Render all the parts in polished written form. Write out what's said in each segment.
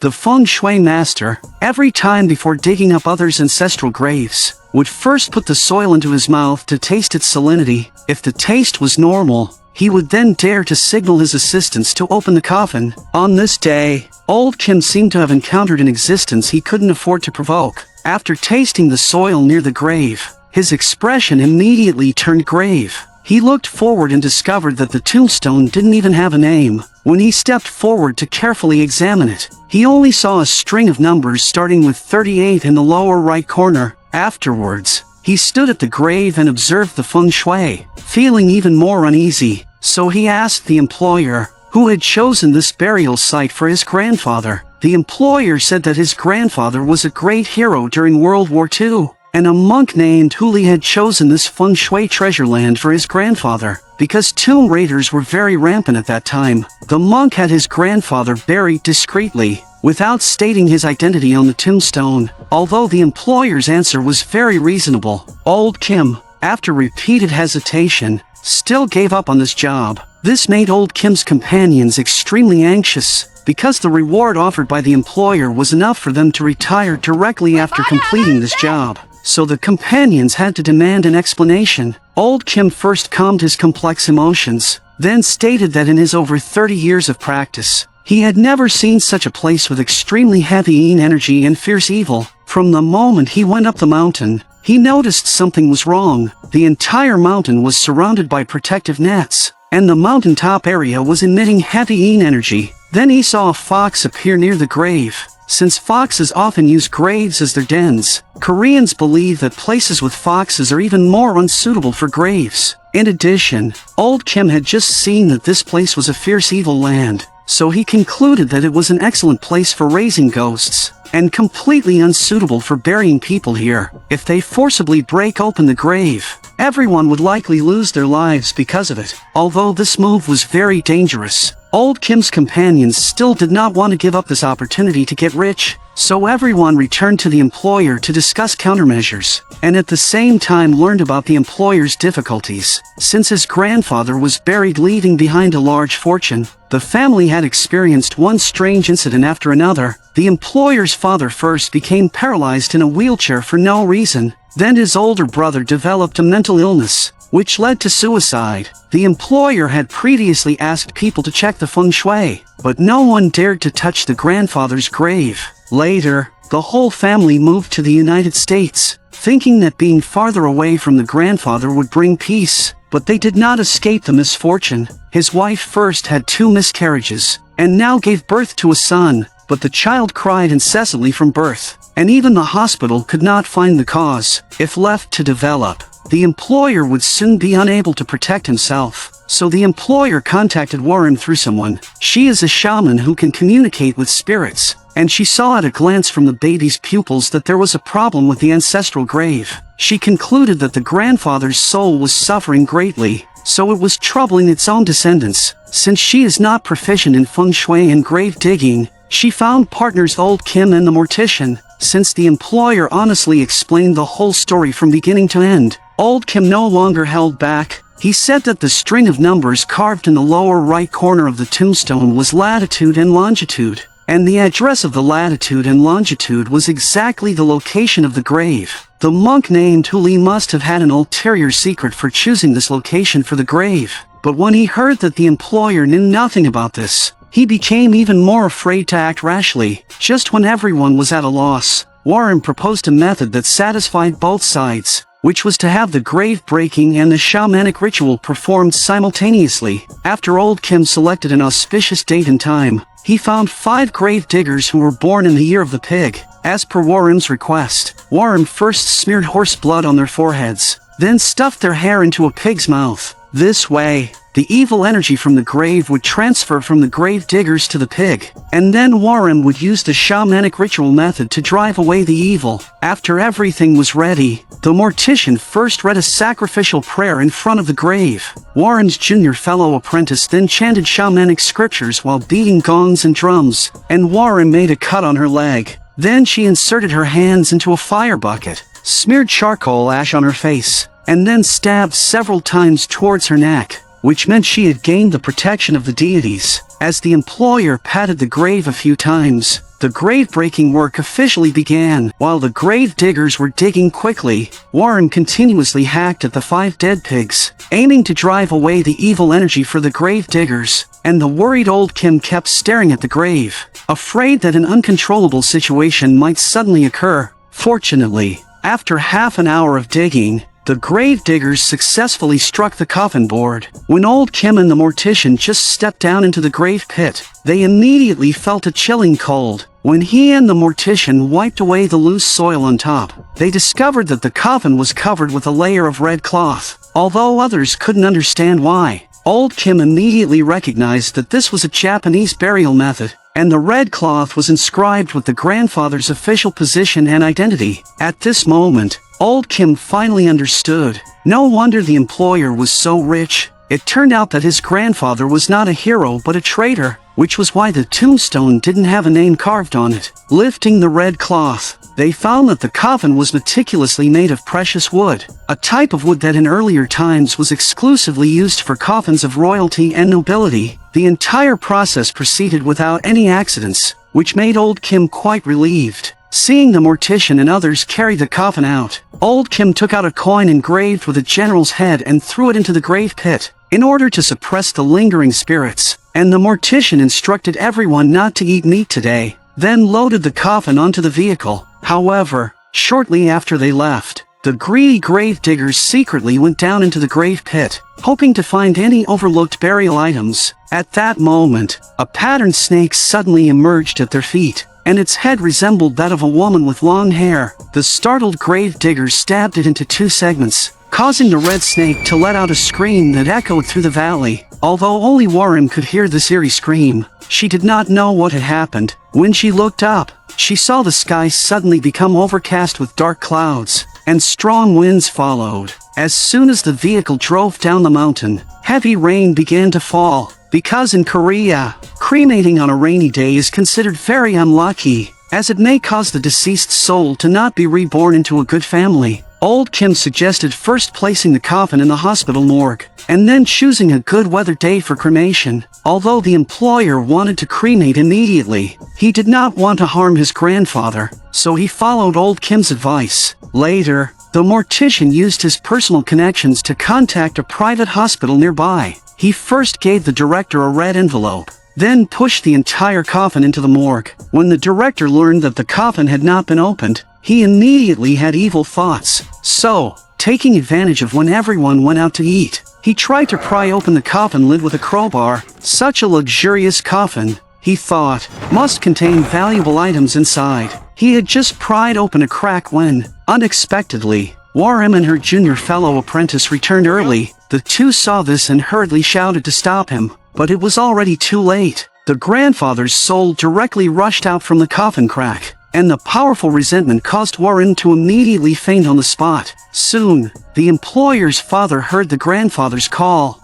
The feng shui master, every time before digging up others' ancestral graves, would first put the soil into his mouth to taste its salinity. If the taste was normal, he would then dare to signal his assistants to open the coffin. On this day, old Kim seemed to have encountered an existence he couldn't afford to provoke. After tasting the soil near the grave, his expression immediately turned grave. He looked forward and discovered that the tombstone didn't even have a name. When he stepped forward to carefully examine it, he only saw a string of numbers starting with 38 in the lower right corner. Afterwards, he stood at the grave and observed the feng shui, feeling even more uneasy. So he asked the employer, who had chosen this burial site for his grandfather. The employer said that his grandfather was a great hero during World War II, and a monk named Huli had chosen this feng shui treasure land for his grandfather. Because tomb raiders were very rampant at that time, the monk had his grandfather buried discreetly, without stating his identity on the tombstone. Although the employer's answer was very reasonable, old Kim, after repeated hesitation, still gave up on this job. This made old Kim's companions extremely anxious, because the reward offered by the employer was enough for them to retire directly after completing this job. So the companions had to demand an explanation. Old Kim first calmed his complex emotions, then stated that in his over 30 years of practice, he had never seen such a place with extremely heavy yin energy and fierce evil. From the moment he went up the mountain, he noticed something was wrong. The entire mountain was surrounded by protective nets, and the mountaintop area was emitting heavy yin energy. Then he saw a fox appear near the grave. Since foxes often use graves as their dens, Koreans believe that places with foxes are even more unsuitable for graves. In addition, old Kim had just seen that this place was a fierce evil land, so he concluded that it was an excellent place for raising ghosts, and completely unsuitable for burying people here. If they forcibly break open the grave, everyone would likely lose their lives because of it. Although this move was very dangerous, old Kim's companions still did not want to give up this opportunity to get rich, so everyone returned to the employer to discuss countermeasures, and at the same time learned about the employer's difficulties. Since his grandfather was buried leaving behind a large fortune, the family had experienced one strange incident after another. The employer's father first became paralyzed in a wheelchair for no reason. Then his older brother developed a mental illness, which led to suicide. The employer had previously asked people to check the feng shui, but no one dared to touch the grandfather's grave. Later, the whole family moved to the United States, thinking that being farther away from the grandfather would bring peace, but they did not escape the misfortune. His wife first had 2 miscarriages, and now gave birth to a son, but the child cried incessantly from birth, and even the hospital could not find the cause. If left to develop, the employer would soon be unable to protect himself. So the employer contacted Warren through someone. She is a shaman who can communicate with spirits, and she saw at a glance from the baby's pupils that there was a problem with the ancestral grave. She concluded that the grandfather's soul was suffering greatly, so it was troubling its own descendants. Since she is not proficient in feng shui and grave digging, she found partners old Kim and the mortician. Since the employer honestly explained the whole story from beginning to end, old Kim no longer held back. He said that the string of numbers carved in the lower right corner of the tombstone was latitude and longitude, and the address of the latitude and longitude was exactly the location of the grave. The monk named Huli must have had an ulterior secret for choosing this location for the grave, but when he heard that the employer knew nothing about this, he became even more afraid to act rashly. Just when everyone was at a loss, Warren proposed a method that satisfied both sides, which was to have the grave breaking and the shamanic ritual performed simultaneously. After old Kim selected an auspicious date and time, he found 5 grave diggers who were born in the year of the pig. As per Warren's request, Warren first smeared horse blood on their foreheads, then stuffed their hair into a pig's mouth. This way, the evil energy from the grave would transfer from the grave diggers to the pig, and then Warren would use the shamanic ritual method to drive away the evil. After everything was ready, the mortician first read a sacrificial prayer in front of the grave. Warren's junior fellow apprentice then chanted shamanic scriptures while beating gongs and drums, and Warren made a cut on her leg. Then she inserted her hands into a fire bucket, smeared charcoal ash on her face, and then stabbed several times towards her neck. which meant she had gained the protection of the deities. As the employer patted the grave a few times, the grave-breaking work officially began. While the grave diggers were digging quickly, Warren continuously hacked at the 5 dead pigs, aiming to drive away the evil energy for the grave diggers, and the worried old Kim kept staring at the grave, afraid that an uncontrollable situation might suddenly occur. Fortunately, after half an hour of digging, the grave diggers successfully struck the coffin board. When old Kim and the mortician just stepped down into the grave pit, they immediately felt a chilling cold. When he and the mortician wiped away the loose soil on top, they discovered that the coffin was covered with a layer of red cloth. Although others couldn't understand why, old Kim immediately recognized that this was a Japanese burial method, and the red cloth was inscribed with the grandfather's official position and identity. At this moment, old Kim finally understood. No wonder the employer was so rich. It turned out that his grandfather was not a hero but a traitor, which was why the tombstone didn't have a name carved on it. Lifting the red cloth, they found that the coffin was meticulously made of precious wood, a type of wood that in earlier times was exclusively used for coffins of royalty and nobility. The entire process proceeded without any accidents, which made old Kim quite relieved. Seeing the mortician and others carry the coffin out, old Kim took out a coin engraved with a general's head and threw it into the grave pit, in order to suppress the lingering spirits, and the mortician instructed everyone not to eat meat today, then loaded the coffin onto the vehicle. However, shortly after they left, the greedy grave diggers secretly went down into the grave pit, hoping to find any overlooked burial items. At that moment, a patterned snake suddenly emerged at their feet, and its head resembled that of a woman with long hair. The startled grave diggers stabbed it into 2 segments, causing the red snake to let out a scream that echoed through the valley. Although only Warren could hear this eerie scream, she did not know what had happened. When she looked up, she saw the sky suddenly become overcast with dark clouds, and strong winds followed. As soon as the vehicle drove down the mountain, heavy rain began to fall. Because in Korea, cremating on a rainy day is considered very unlucky, as it may cause the deceased soul to not be reborn into a good family. Old Kim suggested first placing the coffin in the hospital morgue, and then choosing a good weather day for cremation. Although the employer wanted to cremate immediately, he did not want to harm his grandfather, so he followed old Kim's advice. Later, the mortician used his personal connections to contact a private hospital nearby. He first gave the director a red envelope, then pushed the entire coffin into the morgue. When the director learned that the coffin had not been opened, he immediately had evil thoughts. So, taking advantage of when everyone went out to eat, he tried to pry open the coffin lid with a crowbar. Such a luxurious coffin, he thought, must contain valuable items inside. He had just pried open a crack when, unexpectedly, Warren and her junior fellow apprentice returned early. The two saw this and hurriedly shouted to stop him, but it was already too late. The grandfather's soul directly rushed out from the coffin crack, and the powerful resentment caused Warren to immediately faint on the spot. Soon, the employer's father heard the grandfather's call.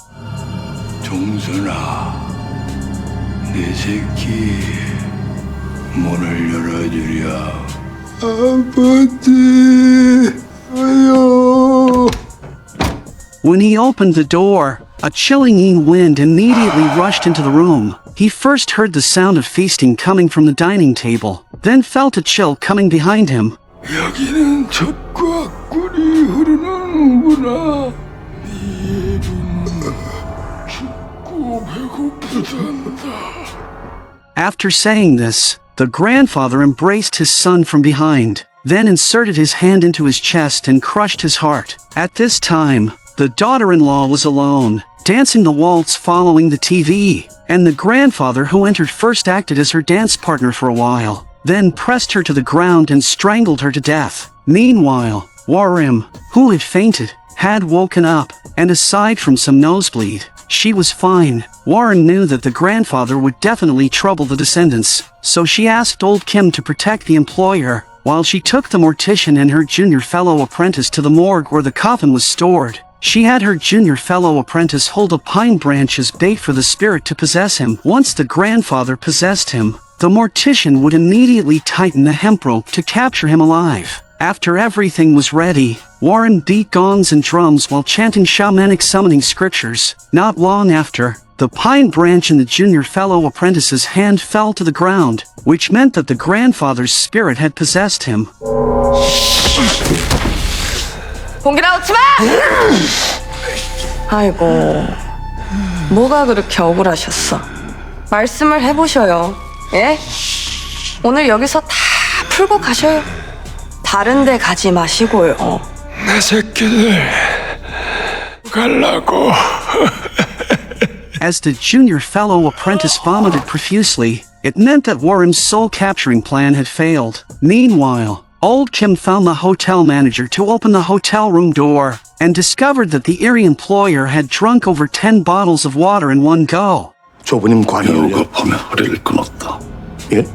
종선아, 내 새끼, 문을 열어주랴. 아버지, 아유. When he opened the door, a chilling wind immediately rushed into the room. He first heard the sound of feasting coming from the dining table, then felt a chill coming behind him. 여기는 젖과 꿀이 흐르는구나. 네 이름은 죽고 배고프단다. After saying this, the grandfather embraced his son from behind, then inserted his hand into his chest and crushed his heart. At this time, the daughter-in-law was alone, dancing the waltz following the TV, and the grandfather who entered first acted as her dance partner for a while, then pressed her to the ground and strangled her to death. Meanwhile, Warren, who had fainted, had woken up, and aside from some nosebleed, she was fine. Warren knew that the grandfather would definitely trouble the descendants, so she asked old Kim to protect the employer, while she took the mortician and her junior fellow apprentice to the morgue where the coffin was stored. She had her junior fellow apprentice hold a pine branch as bait for the spirit to possess him. Once the grandfather possessed him, the mortician would immediately tighten the hemp rope to capture him alive. After everything was ready, Warren beat gongs and drums while chanting shamanic summoning scriptures. Not long after, the pine branch in the junior fellow apprentice's hand fell to the ground, which meant that the grandfather's spirit had possessed him. 공기나 놓지 마! 아이고, 뭐가 그렇게 억울하셨어? 말씀을 해보셔요. 예? 오늘 여기서 다 풀고 가셔요. 다른 데 가지 마시고요. 내 새끼들 갈라고. As the junior fellow apprentice vomited profusely, it meant that Warren's soul-capturing plan had failed. Meanwhile, old Kim found the hotel manager to open the hotel room door, and discovered that the eerie employer had drunk over 10 bottles of water in one go. 조부님 관이 열려. 밤에 허리를 끊었다. 예?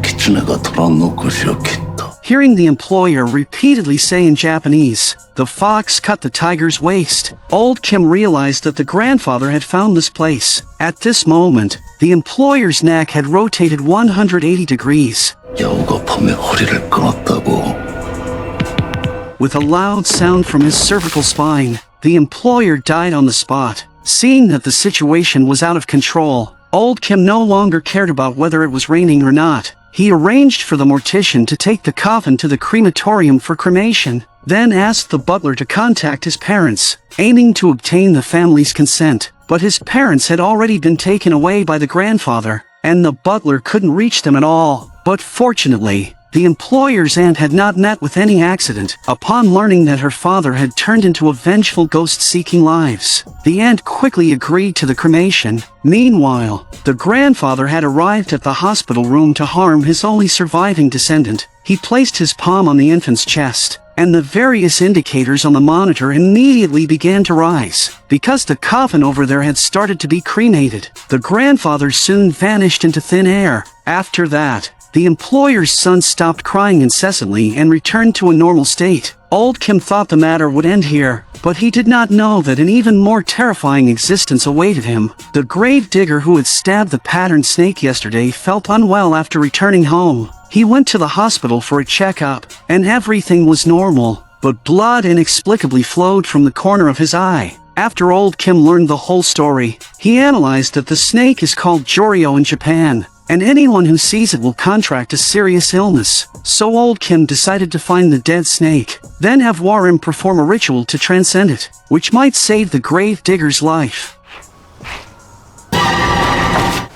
기춘애가 돌아놓을 것이었겠다. Hearing the employer repeatedly say in Japanese, "The fox cut the tiger's waist," old Kim realized that the grandfather had found this place. At this moment, the employer's neck had rotated 180 degrees. 여우가 밤에 허리를 끊었다고. With a loud sound from his cervical spine, the employer died on the spot. Seeing that the situation was out of control, old Kim no longer cared about whether it was raining or not. He arranged for the mortician to take the coffin to the crematorium for cremation, then asked the butler to contact his parents, aiming to obtain the family's consent. But his parents had already been taken away by the grandfather, and the butler couldn't reach them at all. But fortunately, the employer's aunt had not met with any accident. Upon learning that her father had turned into a vengeful ghost seeking lives, the aunt quickly agreed to the cremation. Meanwhile, the grandfather had arrived at the hospital room to harm his only surviving descendant. He placed his palm on the infant's chest, and the various indicators on the monitor immediately began to rise. Because the coffin over there had started to be cremated, the grandfather soon vanished into thin air. After that, the employer's son stopped crying incessantly and returned to a normal state. Old Kim thought the matter would end here, but he did not know that an even more terrifying existence awaited him. The grave digger who had stabbed the patterned snake yesterday felt unwell after returning home. He went to the hospital for a checkup, and everything was normal, but blood inexplicably flowed from the corner of his eye. After old Kim learned the whole story, he analyzed that the snake is called Joryo in Japan, and anyone who sees it will contract a serious illness. So old Kim decided to find the dead snake, then have Warren perform a ritual to transcend it, which might save the grave digger's life.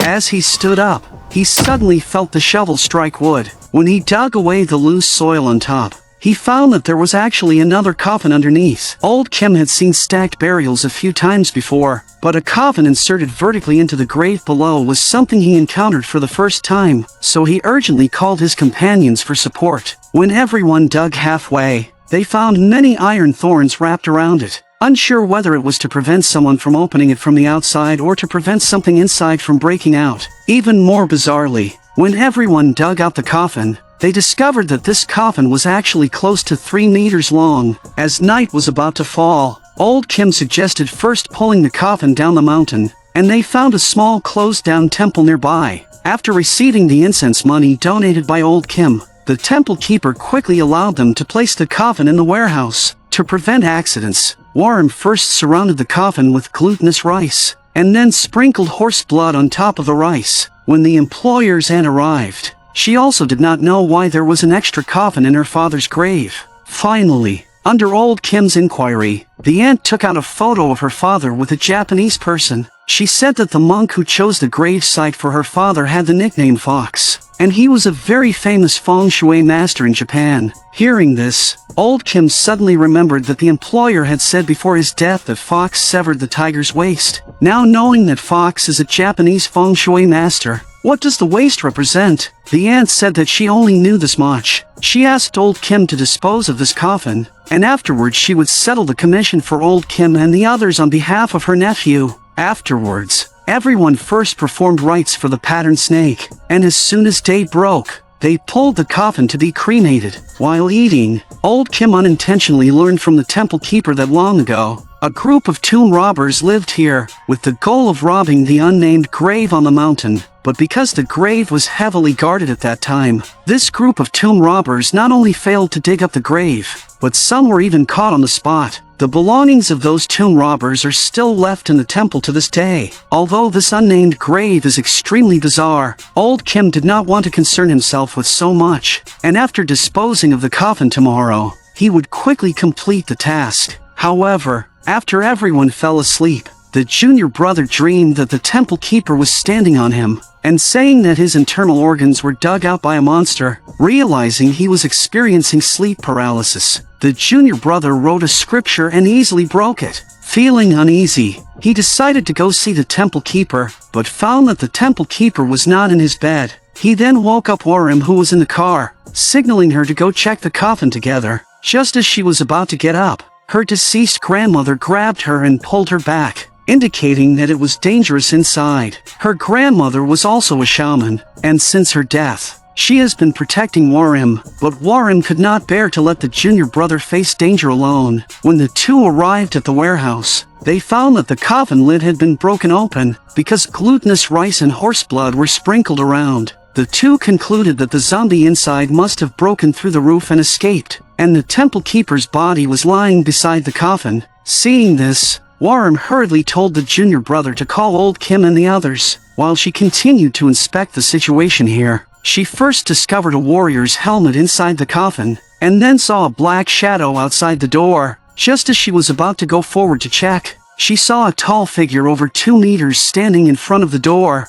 As he stood up, he suddenly felt the shovel strike wood. When he dug away the loose soil on top, he found that there was actually another coffin underneath. Old Kim had seen stacked burials a few times before, but a coffin inserted vertically into the grave below was something he encountered for the first time, so he urgently called his companions for support. When everyone dug halfway, they found many iron thorns wrapped around it. Unsure whether it was to prevent someone from opening it from the outside or to prevent something inside from breaking out. Even more bizarrely, when everyone dug out the coffin, they discovered that this coffin was actually close to 3 meters long. As night was about to fall, old Kim suggested first pulling the coffin down the mountain, and they found a small closed-down temple nearby. After receiving the incense money donated by old Kim, the temple keeper quickly allowed them to place the coffin in the warehouse. To prevent accidents, Warren first surrounded the coffin with glutinous rice, and then sprinkled horse blood on top of the rice. When the employer's aunt arrived, she also did not know why there was an extra coffin in her father's grave. Finally, under old Kim's inquiry, the aunt took out a photo of her father with a Japanese person. She said that the monk who chose the grave site for her father had the nickname Fox, and he was a very famous feng shui master in Japan. Hearing this, old Kim suddenly remembered that the employer had said before his death that Fox severed the tiger's waist. Now knowing that Fox is a Japanese feng shui master, what does the waist represent? The aunt said that she only knew this much. She asked old Kim to dispose of this coffin, and afterwards she would settle the commission for old Kim and the others on behalf of her nephew. Afterwards, everyone first performed rites for the patterned snake, and as soon as day broke, they pulled the coffin to be cremated. While eating, old Kim unintentionally learned from the temple keeper that long ago, a group of tomb robbers lived here, with the goal of robbing the unnamed grave on the mountain. but because the grave was heavily guarded at that time, this group of tomb robbers not only failed to dig up the grave, but some were even caught on the spot. The belongings of those tomb robbers are still left in the temple to this day. Although this unnamed grave is extremely bizarre, old Kim did not want to concern himself with so much, and after disposing of the coffin tomorrow, he would quickly complete the task. However, after everyone fell asleep, the junior brother dreamed that the temple keeper was standing on him, and saying that his internal organs were dug out by a monster. Realizing he was experiencing sleep paralysis, the junior brother wrote a scripture and easily broke it. Feeling uneasy, he decided to go see the temple keeper, but found that the temple keeper was not in his bed. He then woke up Warim, who was in the car, signaling her to go check the coffin together. Just as she was about to get up, her deceased grandmother grabbed her and pulled her back, indicating that it was dangerous inside. Her grandmother was also a shaman, and since her death, she has been protecting Warim, but Warim could not bear to let the junior brother face danger alone. When the two arrived at the warehouse, they found that the coffin lid had been broken open, because glutinous rice and horse blood were sprinkled around. The two concluded that the zombie inside must have broken through the roof and escaped, and the temple keeper's body was lying beside the coffin. Seeing this, Warim hurriedly told the junior brother to call old Kim and the others. While she continued to inspect the situation here, she first discovered a warrior's helmet inside the coffin, and then saw a black shadow outside the door. Just as she was about to go forward to check, she saw a tall figure over 2 meters standing in front of the door.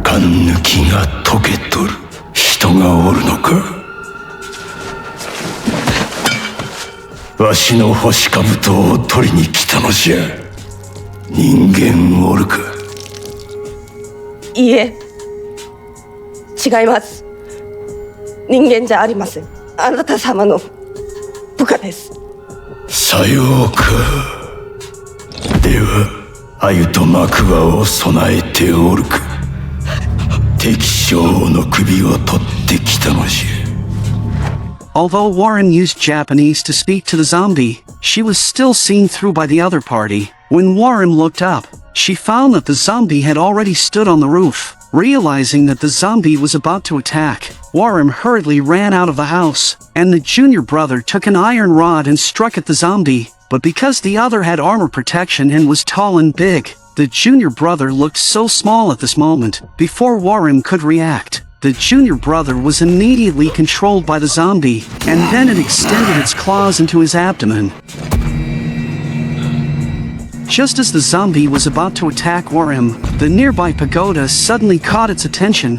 勘抜きが解けとる人がおるのか。わしの星兜を取りに来たのじゃ。人間おるか。いいえ、違います。人間じゃありません。あなた様の部下です。さようか。では、鮎と幕輪を備えておるか。敵将の首を取ってきたのじゃ。Although Warren used Japanese to speak to the zombie, she was still seen through by the other party. When Warren looked up, she found that the zombie had already stood on the roof. Realizing that the zombie was about to attack, Warren hurriedly ran out of the house, and the junior brother took an iron rod and struck at the zombie. But because the other had armor protection and was tall and big, the junior brother looked so small at this moment. Before Warren could react, the junior brother was immediately controlled by the zombie, and then it extended its claws into his abdomen. Just as the zombie was about to attack Warren, the nearby pagoda suddenly caught its attention.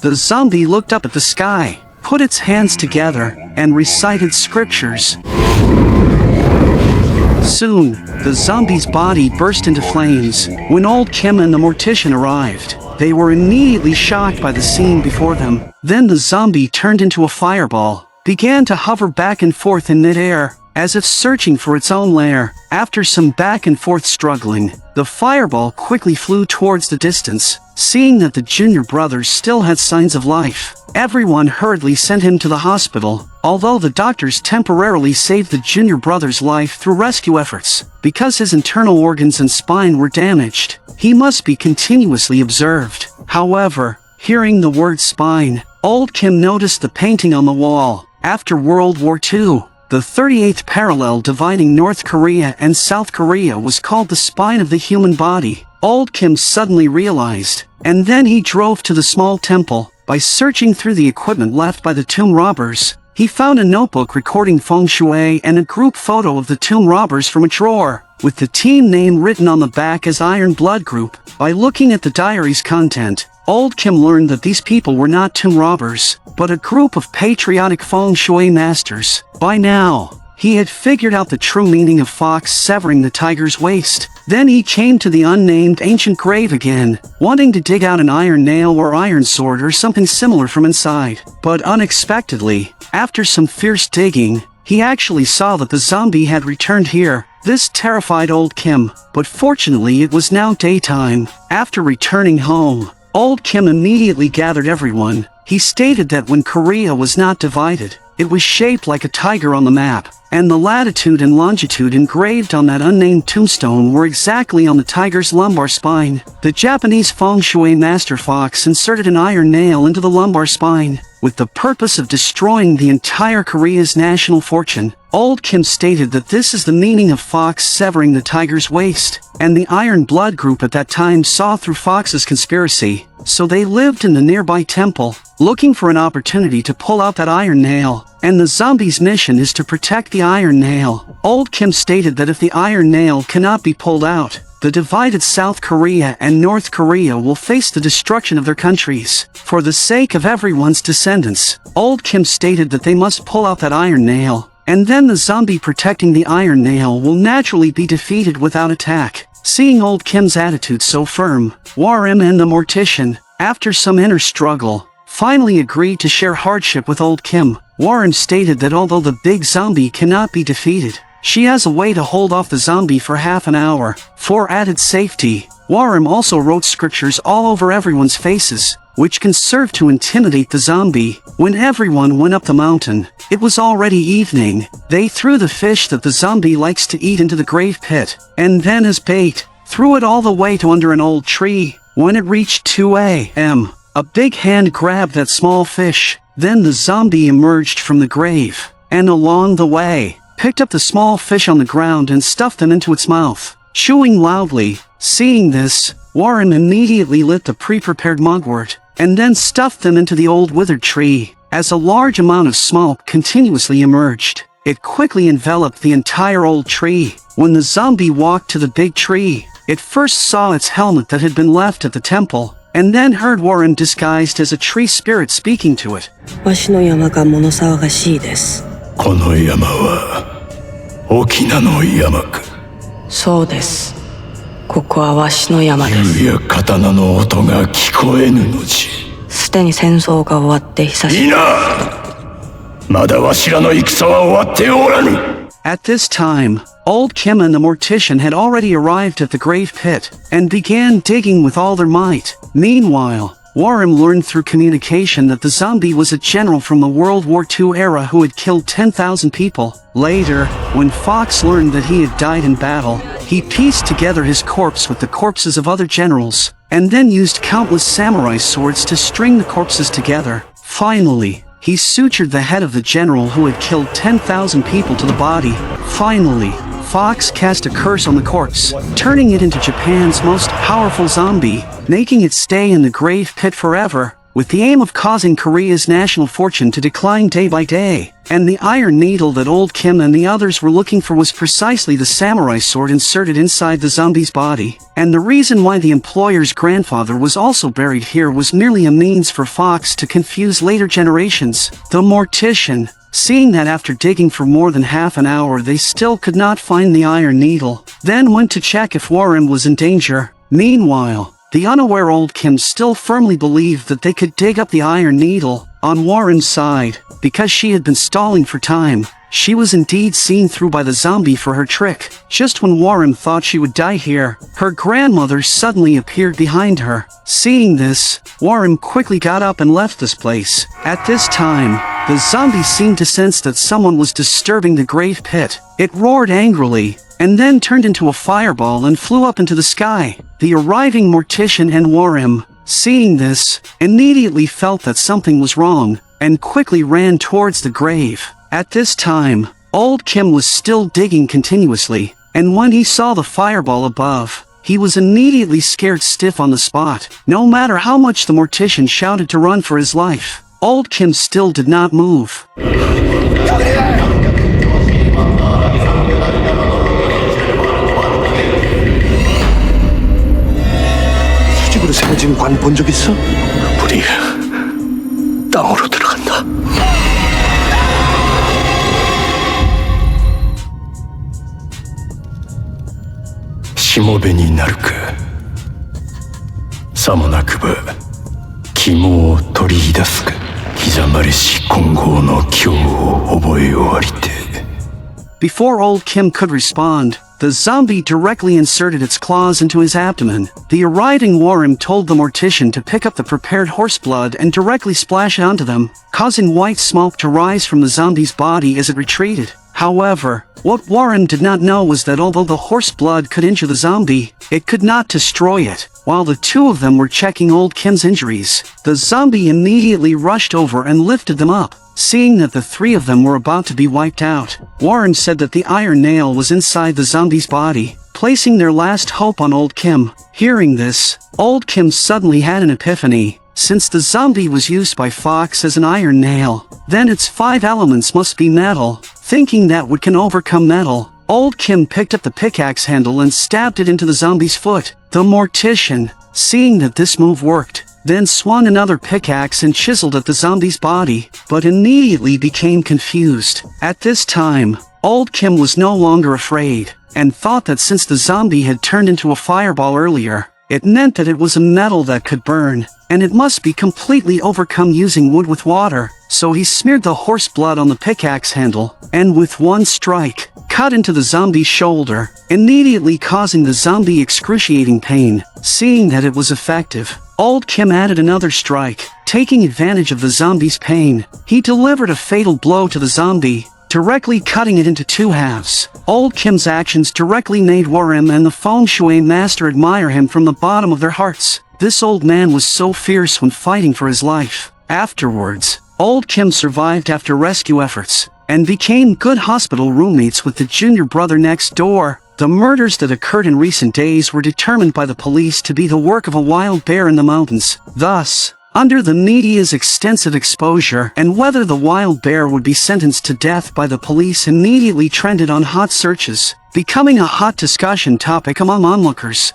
The zombie looked up at the sky, put its hands together, and recited scriptures. Soon, the zombie's body burst into flames. When old Kim and the mortician arrived, they were immediately shocked by the scene before them. Then the zombie turned into a fireball, began to hover back and forth in midair, as if searching for its own lair. After some back and forth struggling, the fireball quickly flew towards the distance. Seeing that the junior brother still had signs of life, everyone hurriedly sent him to the hospital. Although the doctors temporarily saved the junior brother's life through rescue efforts, because his internal organs and spine were damaged, he must be continuously observed. However, hearing the word spine, old Kim noticed the painting on the wall. After World War II, the 38th parallel dividing North Korea and South Korea was called the spine of the human body. Old Kim suddenly realized, and then he drove to the small temple. By searching through the equipment left by the tomb robbers, he found a notebook recording feng shui and a group photo of the tomb robbers from a drawer, with the team name written on the back as Iron Blood Group. By looking at the diary's content, old Kim learned that these people were not tomb robbers, but a group of patriotic feng shui masters. By now, he had figured out the true meaning of fox severing the tiger's waist. Then he came to the unnamed ancient grave again, wanting to dig out an iron nail or iron sword or something similar from inside. But unexpectedly, after some fierce digging, he actually saw that the zombie had returned here. This terrified old Kim, but fortunately it was now daytime. After returning home, old Kim immediately gathered everyone. He stated that when Korea was not divided, It was shaped like a tiger on the map, and the latitude and longitude engraved on that unnamed tombstone were exactly on the tiger's lumbar spine. The Japanese feng shui master Fox inserted an iron nail into the lumbar spine, with the purpose of destroying the entire Korea's national fortune. Old Kim stated that this is the meaning of Fox severing the tiger's waist, and the Iron Blood group at that time saw through Fox's conspiracy, so they lived in the nearby temple, looking for an opportunity to pull out that iron nail, and the zombies' mission is to protect the iron nail. Old Kim stated that if the iron nail cannot be pulled out, the divided South Korea and North Korea will face the destruction of their countries. For the sake of everyone's descendants, Old Kim stated that they must pull out that iron nail, and then the zombie protecting the iron nail will naturally be defeated without attack. Seeing Old Kim's attitude so firm, Warren and the Mortician, after some inner struggle, finally agreed to share hardship with Old Kim. Warren stated that although the big zombie cannot be defeated, she has a way to hold off the zombie for half an hour. For added safety, Warren also wrote scriptures all over everyone's faces, which can serve to intimidate the zombie. When everyone went up the mountain, it was already evening. They threw the fish that the zombie likes to eat into the grave pit, and then as bait, threw it all the way to under an old tree. When it reached 2 a.m., a big hand grabbed that small fish. Then the zombie emerged from the grave, and along the way, picked up the small fish on the ground and stuffed them into its mouth, chewing loudly. Seeing this, Warren immediately lit the pre-prepared mugwort, and then stuffed them into the old withered tree. As a large amount of smoke continuously emerged, it quickly enveloped the entire old tree. When the zombie walked to the big tree, it first saw its helmet that had been left at the temple, and then heard Warren disguised as a tree spirit speaking to it. わしの山が物騒がしいです。この山は沖縄の山か。そうです。ここはわしの山です。弓や刀の音が聞こえぬのじ。すでに戦争が終わって久しぶり。いいな。まだわしらの戦は終わっておらぬ。At this time, Old Kim and the Mortician had already arrived at the grave pit, and began digging with all their might. Meanwhile, Warren learned through communication that the zombie was a general from the World War II era who had killed 10,000 people. Later, when Fox learned that he had died in battle, he pieced together his corpse with the corpses of other generals, and then used countless samurai swords to string the corpses together. Finally, he sutured the head of the general who had killed 10,000 people to the body. Finally, Fox cast a curse on the corpse, turning it into Japan's most powerful zombie, making it stay in the grave pit forever, with the aim of causing Korea's national fortune to decline day by day. And the iron needle that Old Kim and the others were looking for was precisely the samurai sword inserted inside the zombie's body. And the reason why the employer's grandfather was also buried here was merely a means for Fox to confuse later generations. The Mortician, seeing that after digging for more than half an hour they still could not find the iron needle, then went to check if Warren was in danger. Meanwhile, the unaware Old Kim still firmly believed that they could dig up the iron needle on Warren's side, because she had been stalling for time. She was indeed seen through by the zombie for her trick. Just when Warren thought she would die here, her grandmother suddenly appeared behind her. Seeing this, Warren quickly got up and left this place. At this time, the zombie seemed to sense that someone was disturbing the grave pit. It roared angrily, and then turned into a fireball and flew up into the sky. The arriving Mortician and Warren, seeing this, immediately felt that something was wrong, and quickly ran towards the grave. At this time, Old Kim was still digging continuously, and when he saw the fireball above, he was immediately scared stiff on the spot. No matter how much the Mortician shouted to run for his life, Old Kim still did not move. 수직으로 세워진 관 본 적 있어? 불이 땅으로 들어간다.しもべになるか。さもなくば肝を取り出すか。刻まれし今後の今日を覚え終わりて。Before Old Kim could respond, the zombie directly inserted its claws into his abdomen. The arriving Warren told the mortician to pick up the prepared horse blood and directly splash it onto them, causing white smoke to rise from the zombie's body as it retreated. However, what Warren did not know was that although the horse blood could injure the zombie, it could not destroy it. While the two of them were checking old Kim's injuries, the zombie immediately rushed over and lifted them up. Seeing that the three of them were about to be wiped out, Warren said that the iron nail was inside the zombie's body, placing their last hope on old Kim. Hearing this, old Kim suddenly had an epiphany. Since the zombie was used by Fox as an iron nail, then its 5 elements must be metal. Thinking that wood can overcome metal, old Kim picked up the pickaxe handle and stabbed it into the zombie's foot. The mortician, seeing that this move worked, then swung another pickaxe and chiseled at the zombie's body, but immediately became confused. At this time, old Kim was no longer afraid, and thought that since the zombie had turned into a fireball earlier, it meant that it was a metal that could burn, and it must be completely overcome using wood with water. So he smeared the horse blood on the pickaxe handle, and with one strike, cut into the zombie's shoulder, immediately causing the zombie excruciating pain. Seeing that it was effective, old Kim added another strike. Taking advantage of the zombie's pain, he delivered a fatal blow to the zombie, directly cutting it into 2 halves. Old Kim's actions directly made Warren and the feng shui master admire him from the bottom of their hearts. This old man was so fierce when fighting for his life. Afterwards, old Kim survived after rescue efforts, and became good hospital roommates with the junior brother next door. The murders that occurred in recent days were determined by the police to be the work of a wild bear in the mountains. Thus, under the media's extensive exposure, and whether the wild bear would be sentenced to death by the police immediately trended on hot searches, becoming a hot discussion topic among onlookers.